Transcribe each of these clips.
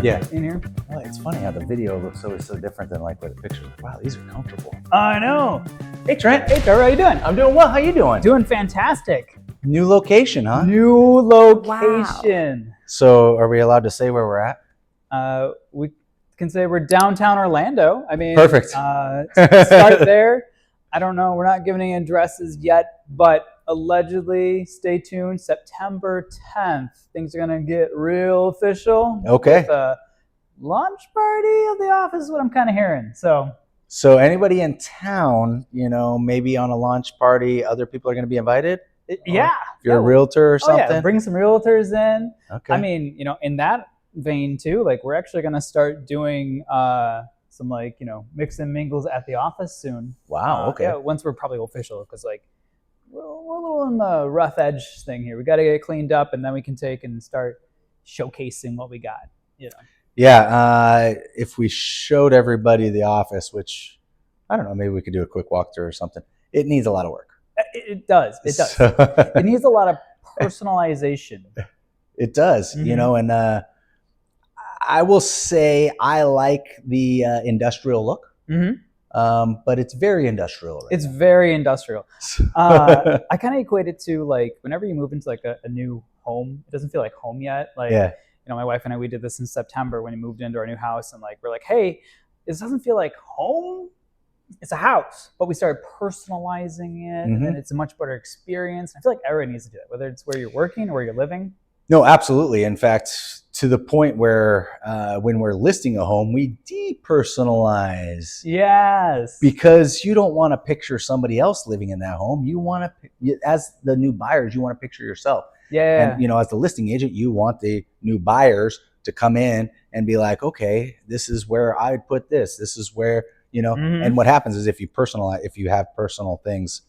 Yeah. In here. Well, it's funny how the video looks always so different than like with the pictures. Wow, these are comfortable. I know. Hey, Trent. Hey, Trevor, how you doing? I'm doing well. How you doing? Doing fantastic. New location, huh? New location. So are we allowed to say where we're at? We can say we're downtown Orlando. I mean, Perfect. Start there. I don't know. We're not giving any addresses yet, but allegedly, stay tuned. September 10th, things are gonna get real official. Okay. With a launch party of the office is what I'm kind of hearing. So anybody in town, maybe on a launch party, other people are going to be invited? Yeah. If you're a realtor or something? Yeah, bring some realtors in. Okay. I mean, in that vein too, like we're actually going to start doing some mix and mingles at the office soon. Wow, okay. Yeah, once we're probably official, because we're a little in the rough edge thing here. We got to get it cleaned up, and then we can take and start showcasing what we got, Yeah, if we showed everybody the office, which, I don't know, maybe we could do a quick walkthrough or something. It needs a lot of work. It does. It needs a lot of personalization. It does, and I will say I like the industrial look, but it's very industrial. Right It's now. very industrial. I kind of equate it to like whenever you move into like a new home, it doesn't feel like home yet. My wife and I, we did this in September when we moved into our new house, and we're like, hey, this doesn't feel like home. It's a house, but we started personalizing it, and it's a much better experience. I feel like everyone needs to do that, whether it's where you're working or where you're living. No, absolutely. In fact, to the point where when we're listing a home, we depersonalize. Yes. Because you don't want to picture somebody else living in that home. You want to, as the new buyers, you want to picture yourself. Yeah. And, as the listing agent, you want the new buyers to come in and be like, okay, this is where I would put this. This is where, and what happens is if you have personal things,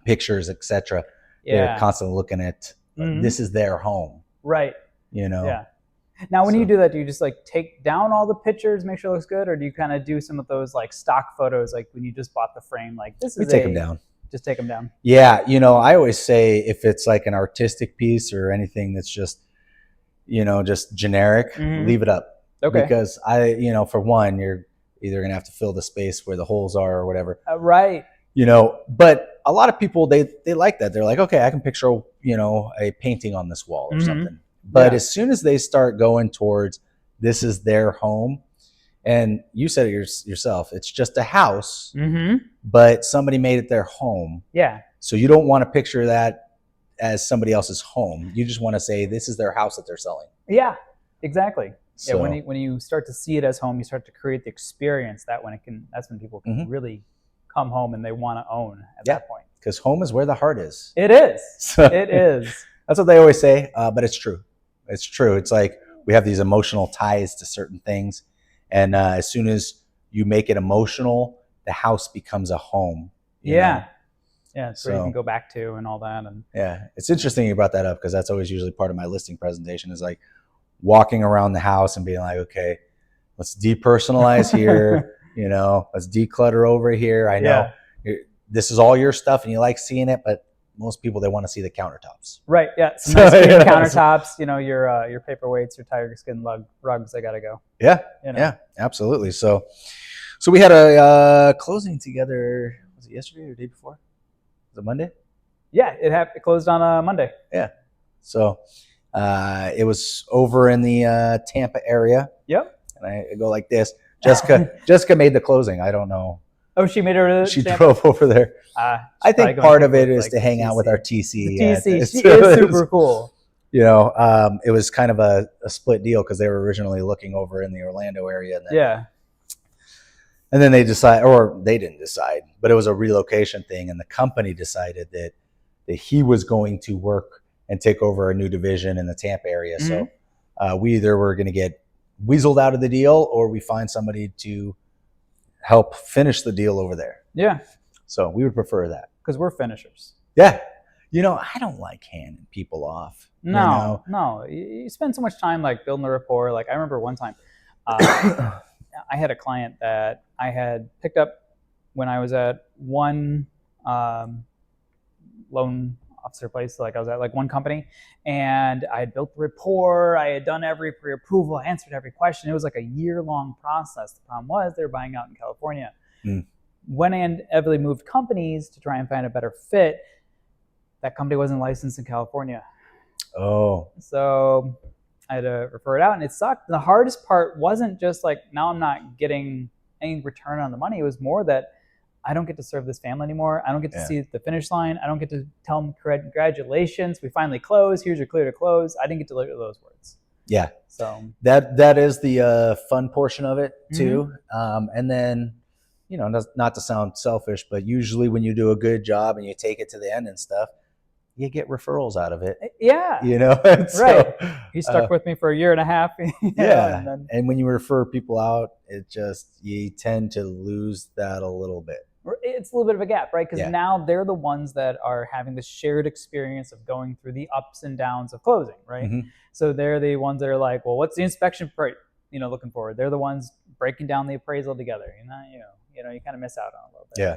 pictures, etc., they're constantly looking at, this is their home. Right. Yeah. Now, when you do that, do you just take down all the pictures, make sure it looks good? Or do you kind of do some of those stock photos, like when you just bought the frame, we take them down. Just take them down. Yeah. I always say if it's like an artistic piece or anything that's just, just generic, leave it up. Okay. Because for one, you're either going to have to fill the space where the holes are or whatever. Right. But a lot of people, they like that. They're like, okay, I can picture, a painting on this wall or something. But as soon as they start going towards this is their home, and you said it yourself, it's just a house, but somebody made it their home. Yeah. So you don't want to picture that as somebody else's home. You just want to say this is their house that they're selling. Yeah, exactly. So, yeah, when you start to see it as home, you start to create the experience that's when people can really come home and they want to own at that point. Because home is where the heart is. It is. It is. That's what they always say, but it's true. It's true. It's like we have these emotional ties to certain things. And as soon as you make it emotional, the house becomes a home. Yeah. Yeah, it's where you can go back to and all that. And yeah, it's interesting you brought that up because that's always usually part of my listing presentation is like walking around the house and being like, okay, let's depersonalize here. Let's declutter over here. I know this is all your stuff and you like seeing it, but most people, they want to see the countertops. Right. Yeah. Some nice green countertops. Your paperweights, your tiger skin rugs. They gotta go. Yeah. Yeah. Absolutely. So we had a closing together. Was it yesterday or the day before? Was it Monday? Yeah. It closed on a Monday. Yeah. So it was over in the Tampa area. Yep. And I go like this. Jessica made the closing. I don't know. Oh, she made her. She drove over there. I think part of it is to hang out with our TC. TC, she is super cool. It was kind of a split deal because they were originally looking over in the Orlando area. And then they didn't decide, but it was a relocation thing. And the company decided that he was going to work and take over a new division in the Tampa area. So we either were going to get weaseled out of the deal or we find somebody to help finish the deal over there. Yeah. So we would prefer that. Because we're finishers. Yeah. I don't like handing people off. No. You spend so much time building a rapport. I remember one time I had a client that I had picked up when I was at one loan officer place. Like I was at like one company, and I had built the rapport. I had done every pre-approval, answered every question. It was like a year-long process. The problem was they were buying out in California. When I inevitably moved companies to try and find a better fit, that company wasn't licensed in California. Oh. So I had to refer it out, and it sucked. And the hardest part wasn't just like, now I'm not getting any return on the money. It was more that I don't get to serve this family anymore. I don't get to see the finish line. I don't get to tell them congratulations, we finally closed. Here's your clear to close. I didn't get to deliver those words. Yeah. So that is the fun portion of it too. And then, you know, not to sound selfish, but usually when you do a good job and you take it to the end and stuff, you get referrals out of it. Yeah. You know, right. So, he stuck with me for a year and a half. Yeah. And when you refer people out, you tend to lose that a little bit. It's a little bit of a gap, right? Because now they're the ones that are having the shared experience of going through the ups and downs of closing, right? So they're the ones that are like, well, what's the inspection price, you know, looking for? They're the ones breaking down the appraisal together. You kind of miss out on a little bit. Yeah.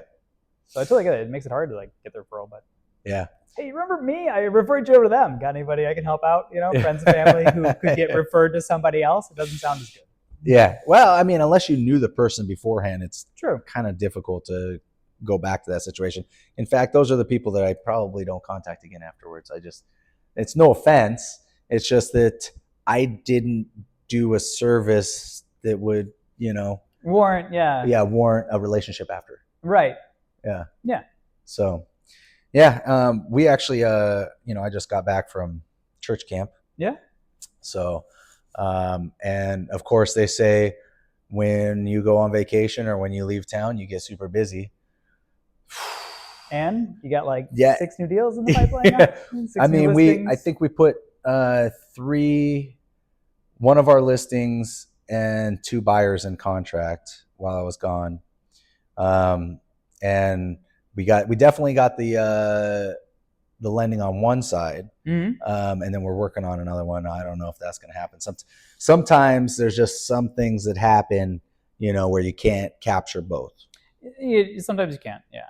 So I totally get it. It makes it hard to like get the referral, but yeah. Hey, you remember me? I referred you over to them. Got anybody I can help out? You know, friends and family who could get referred to somebody else. It doesn't sound as good. Yeah. Well, I mean, unless you knew the person beforehand, it's true. Kind of difficult to go back to that situation. In fact, those are the people that I probably don't contact again afterwards. It's no offense. It's just that I didn't do a service that would, warrant a relationship after. Right. Yeah. Yeah. So, yeah, we actually, I just got back from church camp. Yeah. So, and of course they say when you go on vacation or when you leave town, you get super busy. And you got like 6 new deals in the pipeline now? I mean, I think we put one of our listings and 2 buyers in contract while I was gone. And we definitely got the lending on one side. And then we're working on another one. I don't know if that's going to happen. Sometimes there's just some things that happen, where you can't capture both. Sometimes you can't. Yeah.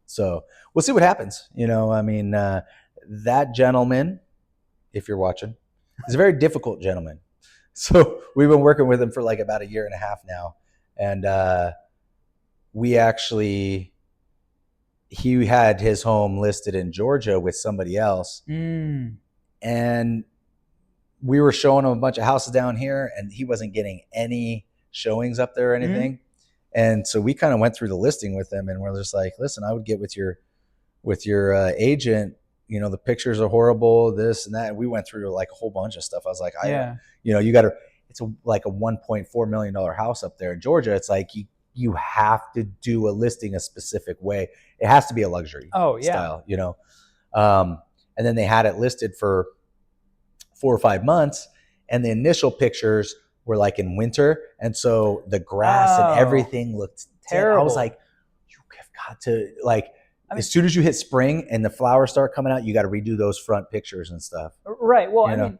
So we'll see what happens. I mean, that gentleman, if you're watching, is a very difficult gentleman. So we've been working with him for like about a year and a half now. And he had his home listed in Georgia with somebody else. And we were showing him a bunch of houses down here, and he wasn't getting any showings up there or anything. And so we kind of went through the listing with him, and we're just like, listen, I would get with your agent. The pictures are horrible, this and that. And we went through like a whole bunch of stuff. I was like, it's like a $1.4 million house up there in Georgia. It's like you have to do a listing a specific way. It has to be a luxury style, and then they had it listed for 4 or 5 months, and the initial pictures were like in winter, and so the grass and everything looked terrible. I was like, you have got to as soon as you hit spring and the flowers start coming out, you got to redo those front pictures and stuff. Right. Well, I mean,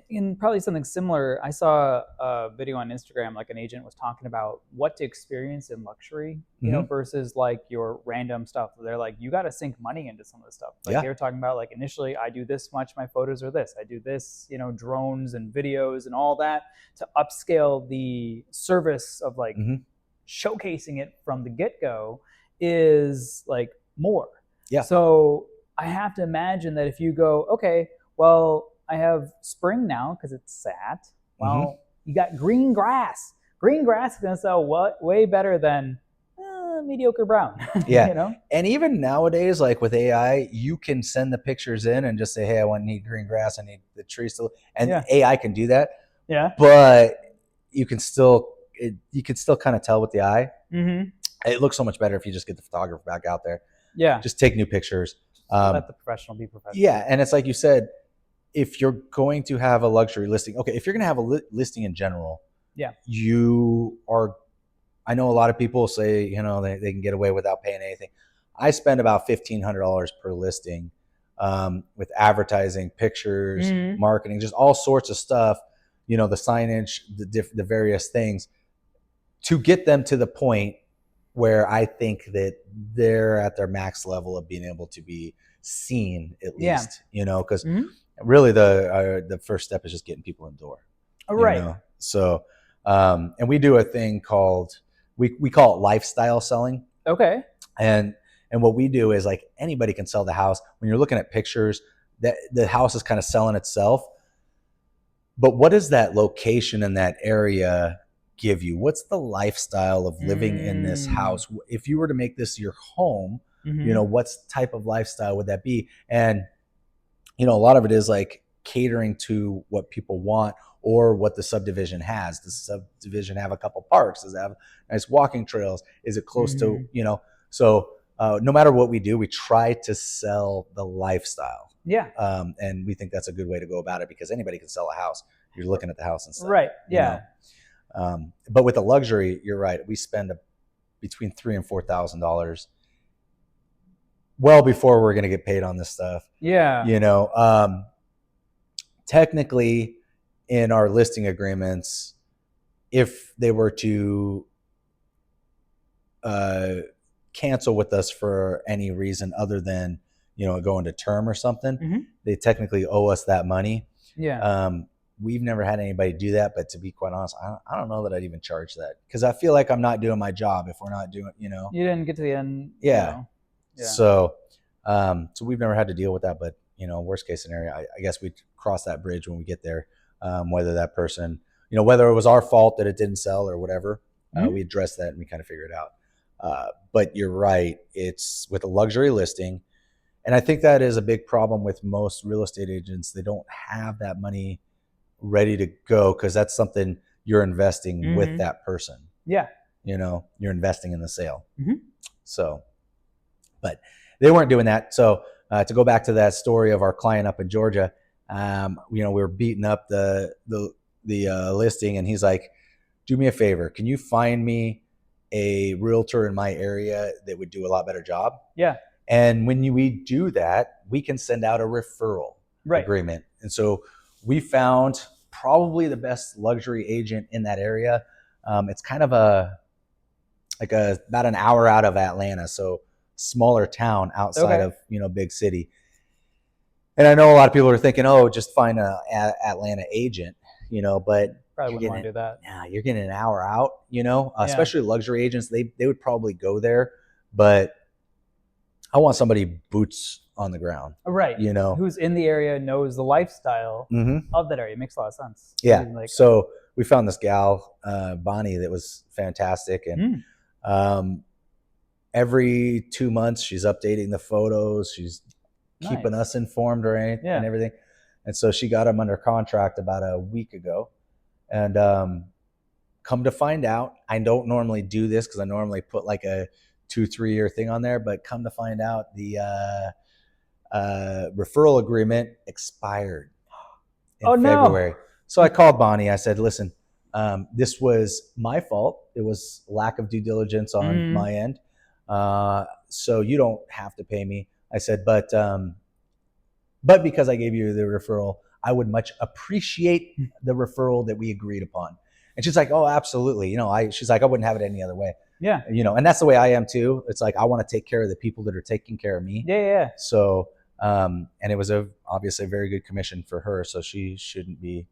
in probably something similar, I saw a video on Instagram, like an agent was talking about what to experience in luxury, versus like your random stuff. They're like, you got to sink money into some of the stuff. Like they were talking about, like, initially I do this much, my photos are this, I do this, drones and videos and all that to upscale the service of like showcasing it from the get-go is like more. Yeah. So I have to imagine that if you go, okay, well, I have spring now because it's sat. Well, you got green grass. Green grass is going to sell way better than mediocre brown. Yeah. And even nowadays, like with AI, you can send the pictures in and just say, hey, I need green grass. I need the trees to, and AI can do that. Yeah. But you can still kind of tell with the eye. It looks so much better if you just get the photographer back out there. Yeah. Just take new pictures. Let the professional be professional. Yeah. And it's like you said, if you're going to have a luxury listing, okay, if you're going to have a listing in general, I know a lot of people say, they can get away without paying anything. I spend about $1,500 per listing with advertising, pictures, marketing, just all sorts of stuff, the signage, the various things to get them to the point where I think that they're at their max level of being able to be seen at least, because really the first step is just getting people in the door. Right. So, and we do a thing called, we call it lifestyle selling. Okay. And what we do is, like, anybody can sell the house. When you're looking at pictures, that the house is kind of selling itself. But what does that location in that area give you? What's the lifestyle of living in this house? If you were to make this your home, what's type of lifestyle would that be? And, a lot of it is like catering to what people want or what the subdivision has. Does the subdivision have a couple parks? Does it have nice walking trails? Is it close to, so no matter what we do, we try to sell the lifestyle. Yeah. And we think that's a good way to go about it, because anybody can sell a house. You're looking at the house and stuff. Right. Yeah. But with the luxury, you're right. We spend between $3,000 and $4,000 well before we're going to get paid on this stuff. Yeah. Technically, in our listing agreements, if they were to cancel with us for any reason other than, go into term or something, they technically owe us that money. Yeah. We've never had anybody do that, but to be quite honest, I don't know that I'd even charge that, because I feel like I'm not doing my job if we're not doing, You didn't get to the end. Yeah. So we've never had to deal with that, but worst case scenario, I guess we'd cross that bridge when we get there. Whether that person, whether it was our fault that it didn't sell or whatever, we addressed that and we kind of figured it out. But you're right, it's with a luxury listing. And I think that is a big problem with most real estate agents. They don't have that money ready to go, because that's something you're investing with that person. Yeah. You're investing in the sale. So, but they weren't doing that. So to go back to that story of our client up in Georgia, we were beating up the listing, and he's like, do me a favor. Can you find me a realtor in my area that would do a lot better job? Yeah. And when we do that, we can send out a referral agreement. And so we found probably the best luxury agent in that area. It's kind of about an hour out of Atlanta. So smaller town outside of, big city. And I know a lot of people are thinking, oh, just find a Atlanta agent, but probably wouldn't want to do that. Yeah, you're getting an hour out, especially luxury agents. They would probably go there, but I want somebody boots on the ground. Right. Who's in the area, knows the lifestyle of that area. It makes a lot of sense. Yeah. So we found this gal, Bonnie, that was fantastic. And every 2 months, she's updating the photos. She's keeping us informed and everything. And so she got him under contract about a week ago. And come to find out, I don't normally do this because I normally put like a 2-3 year thing on there, but come to find out, the referral agreement expired in February. So I called Bonnie. I said, listen, this was my fault. It was lack of due diligence on my end. So you don't have to pay me. I said, but because I gave you the referral, I would much appreciate the referral that we agreed upon. And she's like, oh, absolutely. She's like, I wouldn't have it any other way. Yeah. And that's the way I am too. It's like, I want to take care of the people that are taking care of me. Yeah. So, and it was obviously a very good commission for her. So she shouldn't be,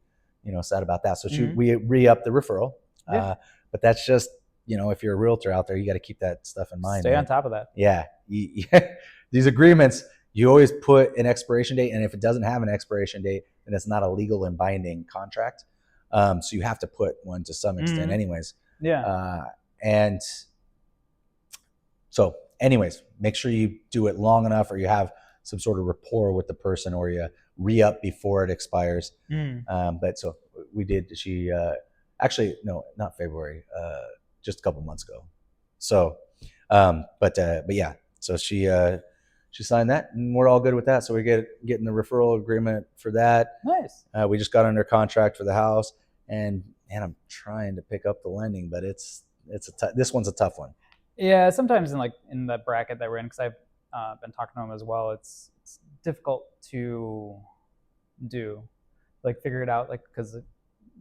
sad about that. So we re-upped the referral. Yeah. But that's just, if you're a realtor out there, you got to keep that stuff in mind. Stay on top of that. Yeah. These agreements, you always put an expiration date. And if it doesn't have an expiration date, then it's not a legal and binding contract. So you have to put one to some extent anyways. Yeah. And so anyways, make sure you do it long enough, or you have some sort of rapport with the person, or you re-up before it expires. But so we did. She actually, no, not February, just a couple months ago. So, but yeah, so she signed that, and we're all good with that. So we getting the referral agreement for that. Nice. We just got under contract for the house, and I'm trying to pick up the lending, but this one's a tough one. Yeah, sometimes in the bracket that we're in, because I've been talking to him as well, it's difficult to do, figure it out, because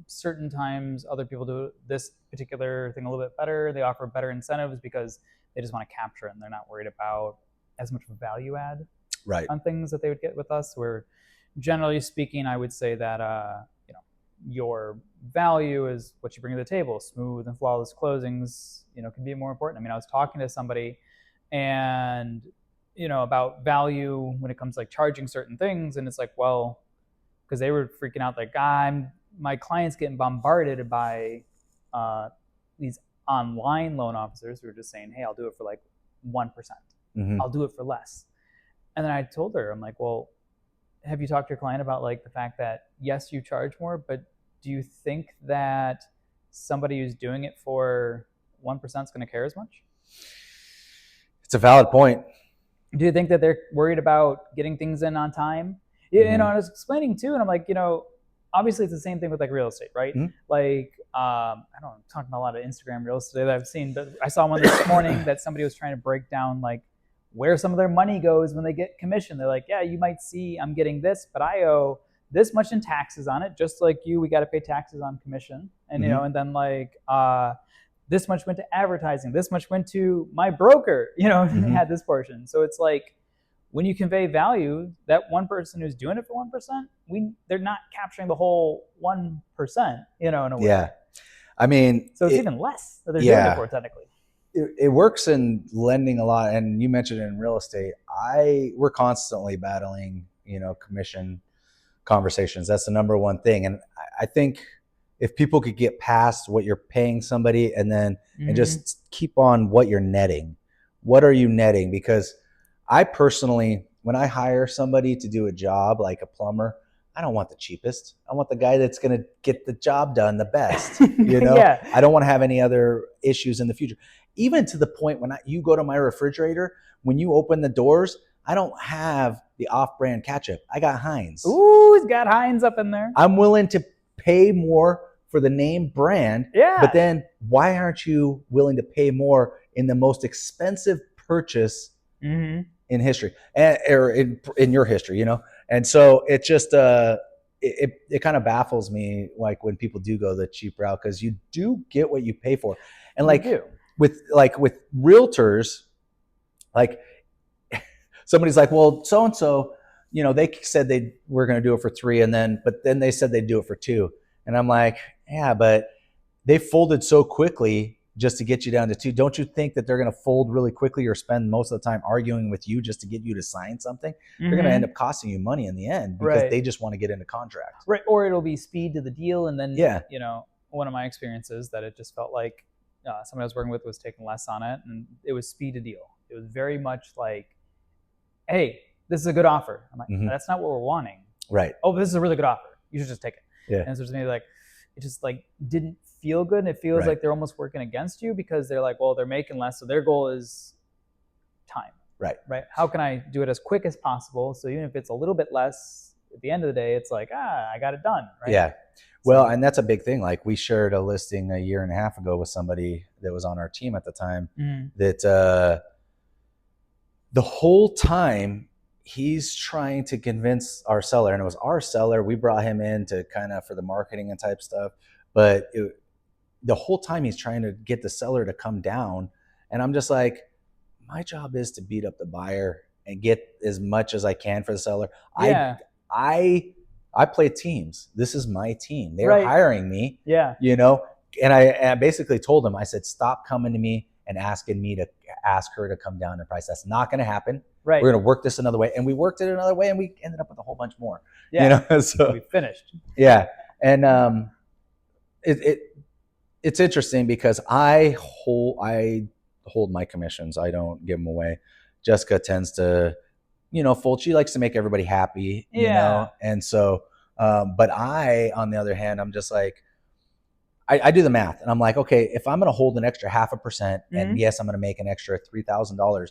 certain times other people do this particular thing a little bit better. They offer better incentives because they just want to capture it and they're not worried about as much of a value add on things that they would get with us. Where generally speaking, I would say that your value is what you bring to the table. Smooth and flawless closings, can be more important. I mean, I was talking to somebody and about value when it comes to like charging certain things, and it's like, well, because they were freaking out like, my client's getting bombarded by these online loan officers who are just saying, hey, I'll do it for like 1%. I'll do it for less. And then I told her, I'm like, well, have you talked to your client about like the fact that yes, you charge more, but do you think that somebody who's doing it for 1% is going to care as much? It's a valid point. Do you think that they're worried about getting things in on time? I was explaining too, and I'm like, obviously it's the same thing with like real estate, right? Like, I don't know, I'm talking about a lot of Instagram real estate that I've seen, but I saw one this morning that somebody was trying to break down like where some of their money goes when they get commission. They're like, yeah, you might see I'm getting this, but I owe this much in taxes on it. Just like you, we got to pay taxes on commission. And, and then like, this much went to advertising, this much went to my broker, and they had this portion. So it's like, when you convey value, that one person who's doing it for 1%, they're not capturing the whole 1%, in a way. Yeah. I mean, so it's even less that they're doing it for technically. It works in lending a lot. And you mentioned it in real estate. We're constantly battling, commission conversations. That's the number one thing. And I think if people could get past what you're paying somebody and then and just keep on what you're netting. What are you netting? Because I personally, when I hire somebody to do a job like a plumber, I don't want the cheapest. I want the guy that's going to get the job done the best. I don't want to have any other issues in the future. Even to the point when you go to my refrigerator, when you open the doors, I don't have the off-brand ketchup. I got Heinz. Ooh, he's got Heinz up in there. I'm willing to pay more for the name brand. Yeah. But then why aren't you willing to pay more in the most expensive purchase in history or in your history, And so it just, it kind of baffles me, like when people do go the cheap route, because you do get what you pay for. And with realtors, like somebody's like, well, so-and-so, they said they were going to do it for 3 but then they said they'd do it for 2. And I'm like, yeah, but they folded so quickly just to get you down to 2. Don't you think that they're going to fold really quickly or spend most of the time arguing with you just to get you to sign something? They're going to end up costing you money in the end because they just want to get into contracts. Right. Or it'll be speed to the deal. And then, one of my experiences that it just felt like somebody I was working with was taking less on it, and it was speed to deal. It was very much like, hey, this is a good offer. I'm like, that's not what we're wanting. Right. Oh, this is a really good offer. You should just take it. Yeah. And so it's maybe like, it just like didn't feel good. And it feels like they're almost working against you because they're like, well, they're making less. So their goal is time. Right. How can I do it as quick as possible? So even if it's a little bit less, at the end of the day, it's like, I got it done. Right. Yeah. Well, and that's a big thing. Like we shared a listing a year and a half ago with somebody that was on our team at the time that the whole time he's trying to convince our seller, and it was our seller. We brought him in to kind of for the marketing and type stuff. But the whole time he's trying to get the seller to come down. And I'm just like, my job is to beat up the buyer and get as much as I can for the seller. Yeah. I play teams. This is my team. They're hiring me. Yeah. And I basically told him, I said, stop coming to me and asking me to ask her to come down in price. That's not going to happen. Right. We're going to work this another way. And we worked it another way and we ended up with a whole bunch more. Yeah. So we finished. Yeah. And it's interesting because I hold my commissions. I don't give them away. Jessica tends to, fold. She likes to make everybody happy, you know? And so, but I, on the other hand, I'm just like, I do the math and I'm like, okay, if I'm going to hold an extra 0.5% and yes, I'm going to make an extra $3,000,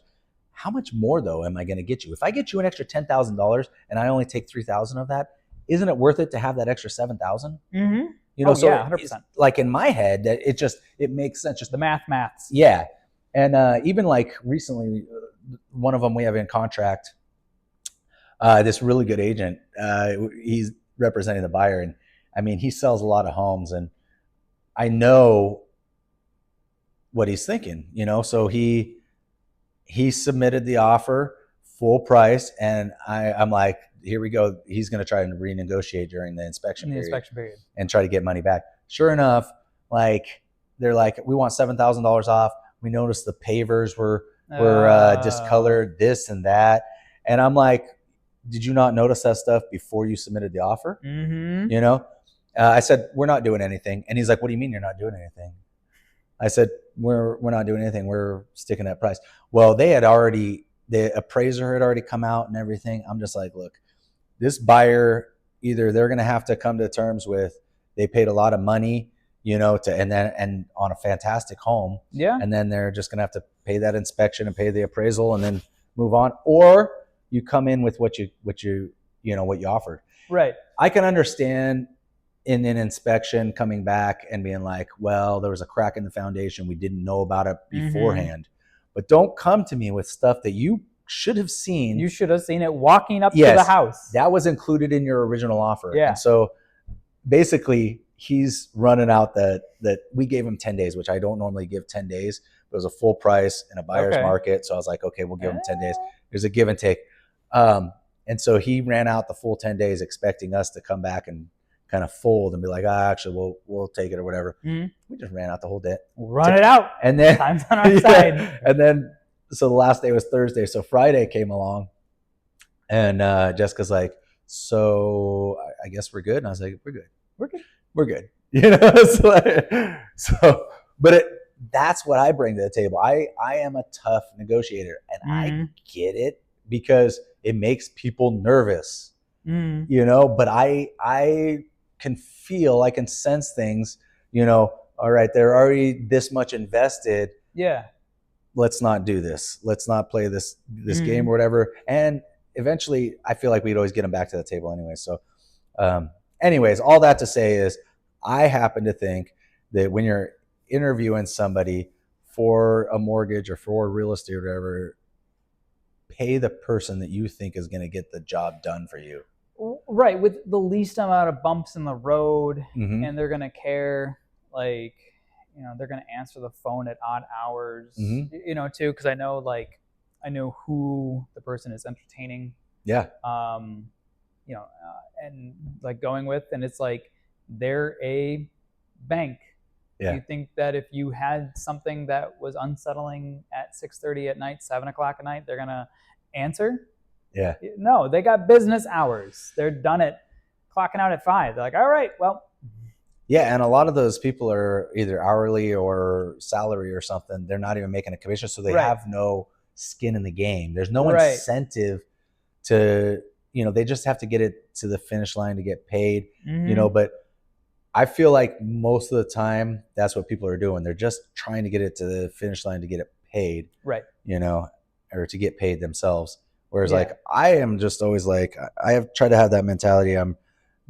how much more though am I going to get you? If I get you an extra $10,000 and I only take 3,000 of that, isn't it worth it to have that extra 7,000? So 100%. Like in my head, that it makes sense. Just the maths. Yeah. And even like recently, one of them we have in contract, this really good agent, he's representing the buyer. And I mean, he sells a lot of homes, and I know what he's thinking, so he submitted the offer full price, and I'm like, here we go. He's going to try to renegotiate during the inspection period and try to get money back. Sure enough, like they're like, we want $7,000 off. We noticed the pavers were discolored, this and that. And I'm like, did you not notice that stuff before you submitted the offer? Mm-hmm. I said, we're not doing anything. And he's like, what do you mean you're not doing anything? I said, we're not doing anything. We're sticking that price. Well, the appraiser had already come out and everything. I'm just like, look, this buyer, either they're going to have to come to terms with, they paid a lot of money, and on a fantastic home. Yeah. And then they're just going to have to pay that inspection and pay the appraisal and then move on. Or you come in with what you offered. Right. I can understand in an inspection coming back and being like, well, there was a crack in the foundation. We didn't know about it beforehand. But don't come to me with stuff that you should have seen. You should have seen it walking up to the house. That was included in your original offer. Yeah. And so basically he's running out that we gave him 10 days, which I don't normally give 10 days. It was a full price in a buyer's market. So I was like, okay, we'll give him 10 days. There's a give and take. And so he ran out the full 10 days expecting us to come back and kind of fold and be like, actually, we'll take it or whatever. Mm-hmm. We just ran out the whole day. Run it out. And then time's on our side. And then, so the last day was Thursday. So Friday came along, and Jessica's like, so I guess we're good. And I was like, we're good. But that's what I bring to the table. I am a tough negotiator, and I get it because it makes people nervous, but I can feel, I can sense things, all right, they're already this much invested. Yeah. Let's not do this. Let's not play this game or whatever. And eventually I feel like we'd always get them back to the table anyway. So anyways, all that to say is I happen to think that when you're interviewing somebody for a mortgage or for real estate or whatever, pay the person that you think is going to get the job done for you. Right, with the least amount of bumps in the road, and they're going to care, like, they're going to answer the phone at odd hours, too, because I know who the person is entertaining. Yeah. And like going with, and it's like, they're a bank. Yeah. You think that if you had something that was unsettling at 6:30 at night, 7 o'clock at night, they're going to answer? Yeah. No, they got business hours. They're done at clocking out at 5. They're like, all right, well. Yeah, and a lot of those people are either hourly or salary or something. They're not even making a commission, so they have no skin in the game. There's no incentive to, they just have to get it to the finish line to get paid, but I feel like most of the time that's what people are doing. They're just trying to get it to the finish line to get it paid, right? Or to get paid themselves. Whereas like I am just always like, I have tried to have that mentality. I'm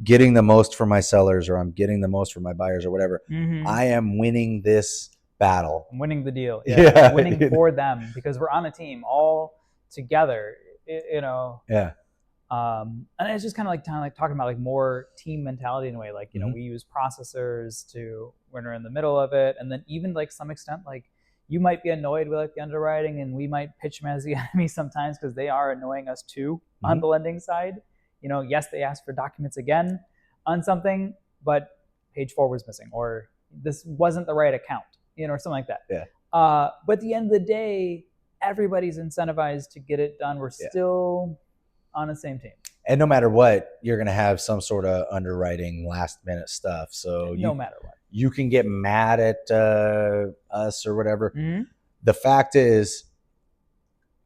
getting the most for my sellers, or I'm getting the most for my buyers, or whatever. I am winning this battle. I'm winning the deal. Yeah. Winning for them, because we're on a team all together, Yeah. And it's just kind of like talking about like more team mentality in a way. Like, we use processors when we're in the middle of it. And then even like some extent, like you might be annoyed with like the underwriting, and we might pitch them as the enemy sometimes because they are annoying us too on the lending side. Yes, they asked for documents again on something, but page 4 was missing, or this wasn't the right account, or something like that. Yeah. But at the end of the day, everybody's incentivized to get it done. We're still on the same team. And no matter what, you're going to have some sort of underwriting last minute stuff. So no matter what, you can get mad at us or whatever. The fact is,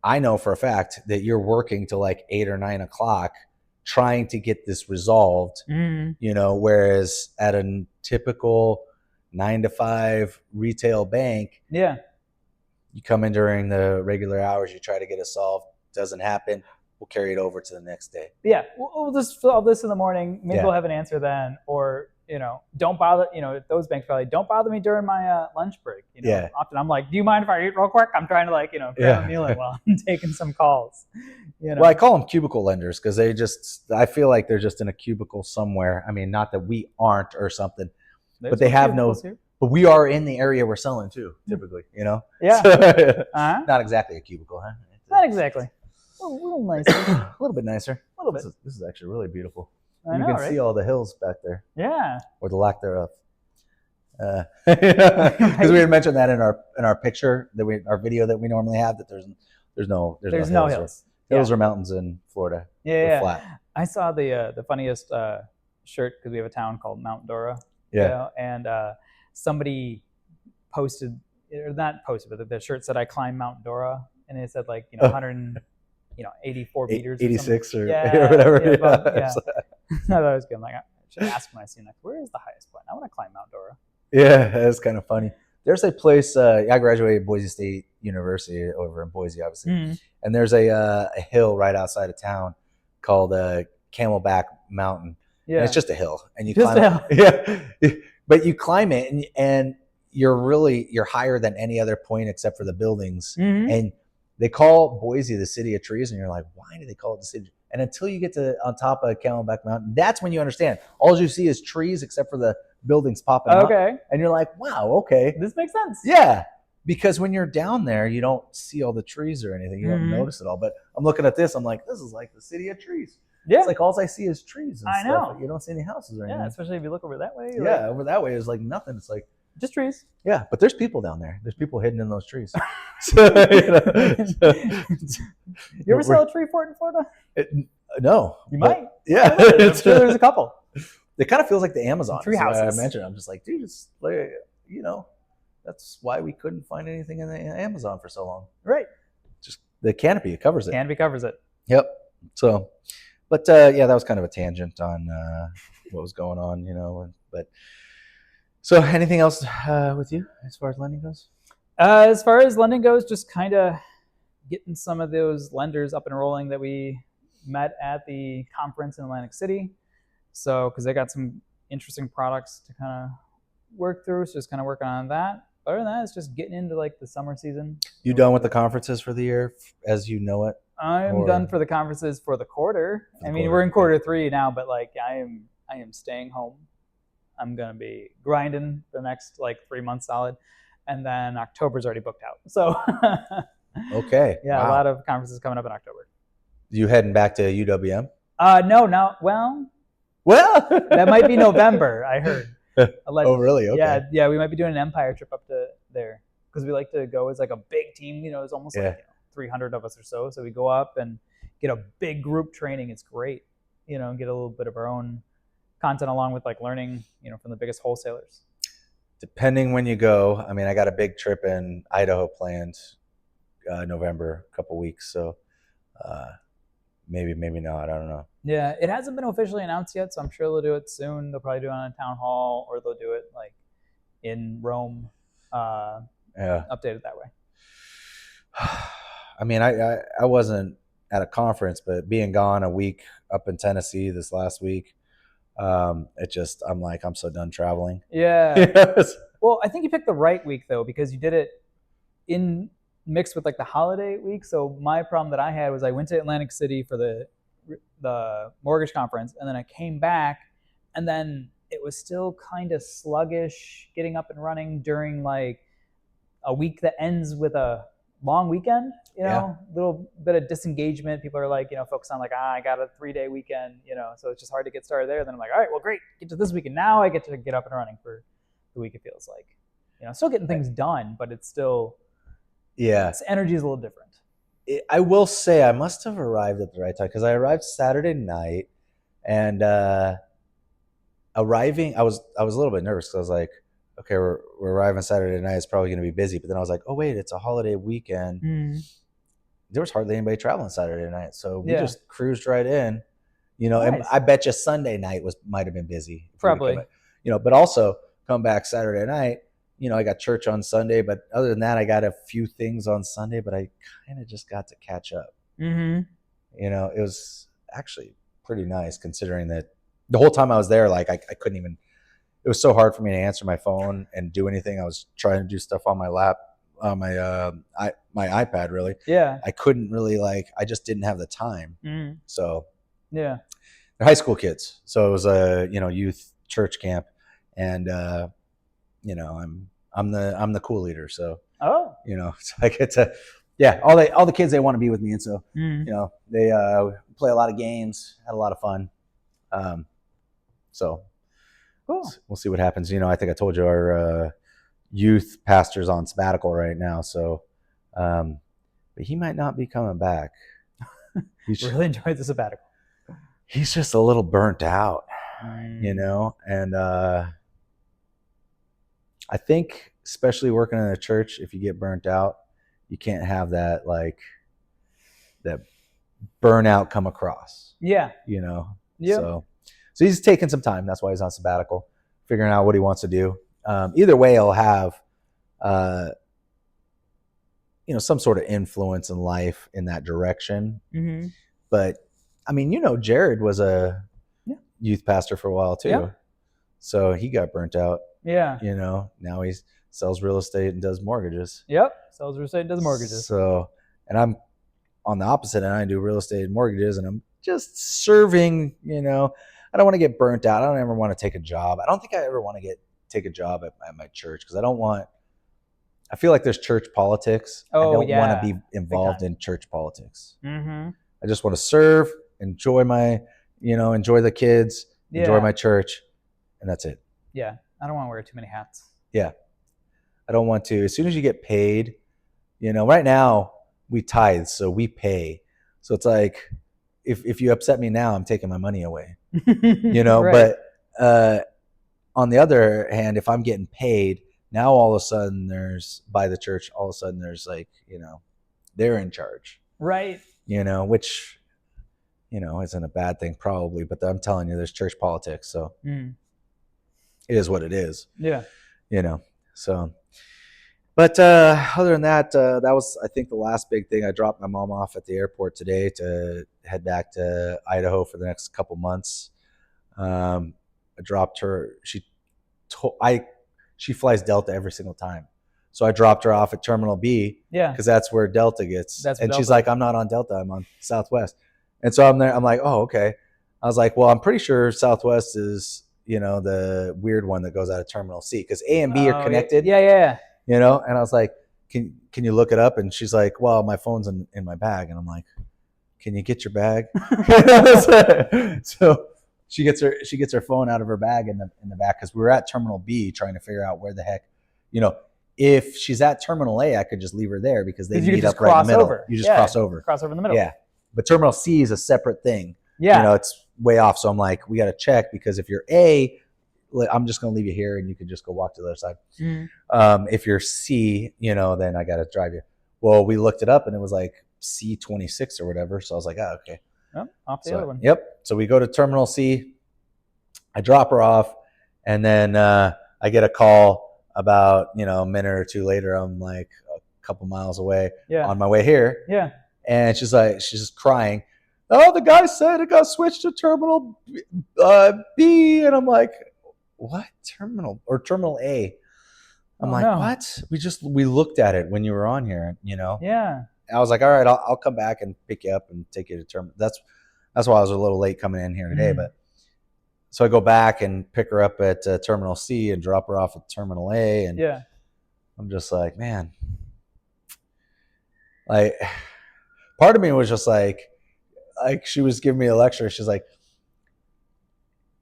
I know for a fact that you're working till like 8 or 9 o'clock trying to get this resolved, whereas at a typical 9 to 5 retail bank, you come in during the regular hours, you try to get it solved, doesn't happen, we'll carry it over to the next day. Yeah, we'll just fill all this in the morning, maybe we'll have an answer then, or don't bother, those banks probably don't bother me during my lunch break. Often I'm like, do you mind if I eat real quick? I'm trying to cram a meal in while I'm taking some calls. Well, I call them cubicle lenders because I feel like they're just in a cubicle somewhere. I mean, not that we aren't or something, but they have no. Here. But we are in the area we're selling too, typically. Yeah. So, not exactly a cubicle, huh? Not exactly. A little nicer. A little bit nicer. A little bit. This is actually really beautiful. I know, you can right? see all the hills back there. Yeah. Or the lack thereof. Because we had mentioned that in our picture our video that we normally have, that there's no hills. Hills or mountains in Florida. Yeah. Flat. I saw the funniest shirt because we have a town called Mount Dora. Yeah. And somebody posted, or not posted, but the shirt said I climbed Mount Dora, and it said 84 meters, 86 or whatever. Yeah. That was good. I should ask when I see next. Where is the highest point? I want to climb Mount Dora. Yeah, that's kind of funny. There's a place. I graduated Boise State University over in Boise, obviously, and there's a hill right outside of town called Camelback Mountain. Yeah, and it's just a hill, and you climb it. Yeah, but you climb it, and you're higher than any other point except for the buildings, and they call Boise the city of trees, and you're like, why do they call it the city? And until you get to on top of Camelback Mountain, that's when you understand. All you see is trees except for the buildings popping up. Okay. And you're like, wow, okay. This makes sense. Yeah. Because when you're down there, you don't see all the trees or anything. You don't notice it all. But I'm looking at this, I'm like, this is like the city of trees. Yeah. It's like all I see is trees and I stuff. know. You don't see any houses or anything. Yeah, especially if you look over that way. Yeah, over that way is like nothing. It's like just trees. Yeah, but there's people down there. There's people hidden in those trees. You ever saw a tree fort in Florida? No. You might. Yeah. I'm sure there's a couple. It kind of feels like the Amazon. Tree houses. I mentioned. I'm just like, dude, it's like, that's why we couldn't find anything in the Amazon for so long. Right. Just the canopy, it covers it. Canopy covers it. Yep. So, but that was kind of a tangent on what was going on, But so, anything else with you as far as lending goes? As far as lending goes, just kind of getting some of those lenders up and rolling that we met at the conference in Atlantic City. So, because they got some interesting products to kind of work through, so just kind of working on that. Other than that, it's just getting into the summer season. You done with the conferences for the year, as you know it? I'm done for the conferences for the quarter. We're in quarter 3 now, but I am staying home. I'm gonna be grinding the next 3 months solid, and then October's already booked out. So, okay, yeah, wow. A lot of conferences coming up in October. You heading back to UWM? No. Well, that might be November. I heard. Oh, really? Okay. Yeah. We might be doing an Empire trip up to there because we like to go as a big team. It's almost 300 of us or so. So we go up and get a big group training. It's great. Get a little bit of our own content along with learning, from the biggest wholesalers. Depending when you go, I got a big trip in Idaho planned, November, a couple weeks. So maybe not. I don't know. Yeah, it hasn't been officially announced yet, so I'm sure they'll do it soon. They'll probably do it on a town hall, or they'll do it in Rome. Updated that way. I wasn't at a conference, but being gone a week up in Tennessee this last week, I'm so done traveling. Yeah. Yes. Well, I think you picked the right week though, because you did it in mixed with the holiday week. So my problem that I had was I went to Atlantic City for the mortgage conference, and then I came back, and then it was still kind of sluggish getting up and running during a week that ends with a long weekend, a little bit of disengagement. People are focused on I got a 3-day weekend, so it's just hard to get started there. Then I'm all right, well, great, get to this weekend. Now I get to get up and running for the week. It feels still getting things done, but it's still, its energy is a little different. I will say I must have arrived at the right time, because I arrived Saturday night, and arriving, I was a little bit nervous because I was like, okay, we're arriving Saturday night. It's probably going to be busy. But then I was like, oh, wait, it's a holiday weekend. There was hardly anybody traveling Saturday night. So we just cruised right in, nice. And I bet you Sunday night might have been busy. Probably. But also come back Saturday night, I got church on Sunday. But other than that, I got a few things on Sunday, but I kind of just got to catch up. Mm-hmm. It was actually pretty nice considering that the whole time I was there, I couldn't even it was so hard for me to answer my phone and do anything. I was trying to do stuff on my my iPad really. Yeah. I couldn't really I just didn't have the time. So yeah. They're high school kids. So it was a, youth church camp, and I'm the cool leader. So so I get to all the kids, they want to be with me, and so they play a lot of games, had a lot of fun. So cool. We'll see what happens. I think I told you our youth pastor's on sabbatical right now, so but he might not be coming back. He really enjoyed the sabbatical. He's just a little burnt out, and I think especially working in a church, if you get burnt out, you can't have that that burnout come across. Yeah. Yeah. So he's taking some time. That's why he's on sabbatical, figuring out what he wants to do. Either way, he'll have some sort of influence in life in that direction. Mm-hmm. But I mean, Jared was a youth pastor for a while too. Yeah. So he got burnt out. Yeah. Now he sells real estate and does mortgages. Yep. Sells real estate and does mortgages. So, and I'm on the opposite end. I do real estate and mortgages, and I'm just serving, I don't want to get burnt out. I don't ever want to take a job. I don't think I ever want to take a job at my church, because I feel like there's church politics. I don't want to be involved in church politics. Mm-hmm. I just want to serve, enjoy enjoy the kids, enjoy my church, and that's it. Yeah. I don't want to wear too many hats. Yeah. I don't want to. As soon as you get paid, right now we tithe, so we pay. So it's like, if you upset me now, I'm taking my money away, right. But on the other hand, if I'm getting paid, now all of a sudden by the church, all of a sudden there's they're in charge. Right. Which, isn't a bad thing probably, but I'm telling you, there's church politics. So it is what it is. Yeah. So, but other than that, that was, I think, the last big thing. I dropped my mom off at the airport today to head back to Idaho for the next couple months. I dropped her. She flies Delta every single time. So I dropped her off at Terminal B. Yeah. Because that's where Delta gets. She's like, I'm not on Delta. I'm on Southwest. And so I'm there. I'm like, oh, okay. I was like, well, I'm pretty sure Southwest is, the weird one that goes out of Terminal C, because A and B are connected. Yeah. And I was like, can you look it up? And she's like, well, my phone's in my bag. And I'm like, can you get your bag? So she gets her phone out of her bag in the back, because we were at Terminal B trying to figure out where the heck, if she's at Terminal A, I could just leave her there, because they meet up right in the middle. Over. You just cross over. Cross over in the middle. Yeah. But Terminal C is a separate thing. Yeah. It's way off. So I'm like, we got to check, because if you're A, I'm just going to leave you here and you can just go walk to the other side. Mm-hmm. If you're C, then I got to drive you. Well, we looked it up and it was like C26 or whatever. So I was like, oh, okay. Oh, off the other one. Yep. So we go to Terminal C. I drop her off, and then I get a call about, a minute or two later. I'm like a couple miles away on my way here. Yeah. And she's just crying. Oh, the guy said it got switched to Terminal B. And I'm like, what? Terminal A? I'm what? We looked at it when you were on here, Yeah. I was like, all right, I'll come back and pick you up and take you to Terminal. That's why I was a little late coming in here today. But so I go back and pick her up at Terminal C and drop her off at Terminal A. And I'm just like, man, part of me was just like she was giving me a lecture. She's like,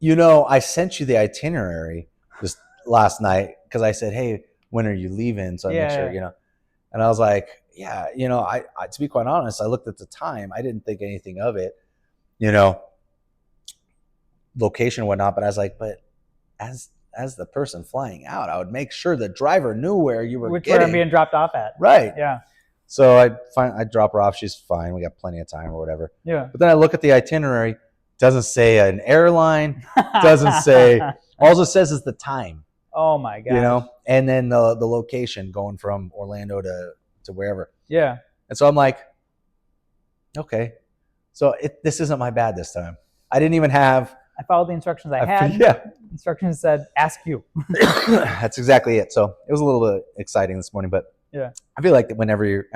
I sent you the itinerary this last night, because I said, hey, when are you leaving? So I make sure, and I was like, yeah, I to be quite honest, I looked at the time. I didn't think anything of it, location and whatnot. But I was like, but as the person flying out, I would make sure the driver knew where you were where I'm being dropped off at. Right. Yeah. So I drop her off. She's fine. We got plenty of time or whatever. Yeah. But then I look at the itinerary. Doesn't say an airline. Doesn't say. All it says is the time. Oh my god. And then the location going from Orlando to wherever. Yeah. And so I'm like, okay. So this isn't my bad this time. I didn't even have I followed the instructions I had. Yeah. Instructions said, ask you. That's exactly it. So it was a little bit exciting this morning, but yeah, I feel like that whenever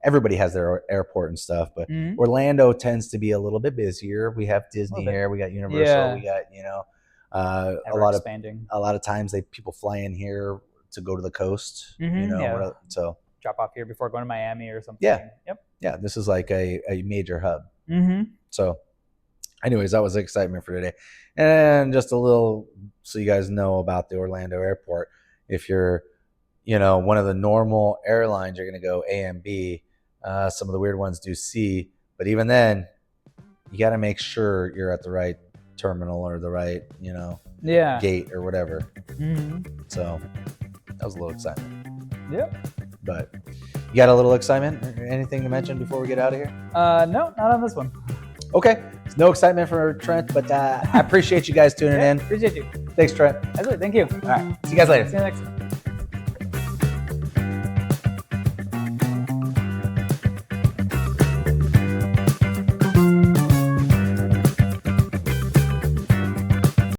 everybody has their airport and stuff, but Orlando tends to be a little bit busier. We have Disney here, we got Universal, we got, a lot of times people fly in here to go to the coast, so drop off here before going to Miami or something. Yeah. Yep. Yeah. This is like a major hub. So anyways, that was the excitement for today. And just a little, so you guys know about the Orlando airport. If you're, one of the normal airlines, you're going to go A and B. Some of the weird ones do C, but even then, you got to make sure you're at the right terminal or the right, gate or whatever. So that was a little excitement. Yeah. But you got a little excitement or anything to mention before we get out of here? No, not on this one. Okay. No excitement for Trent, but I appreciate you guys tuning in. Appreciate you. Thanks, Trent. Absolutely. Thank you. All right. See you guys later. See you next time.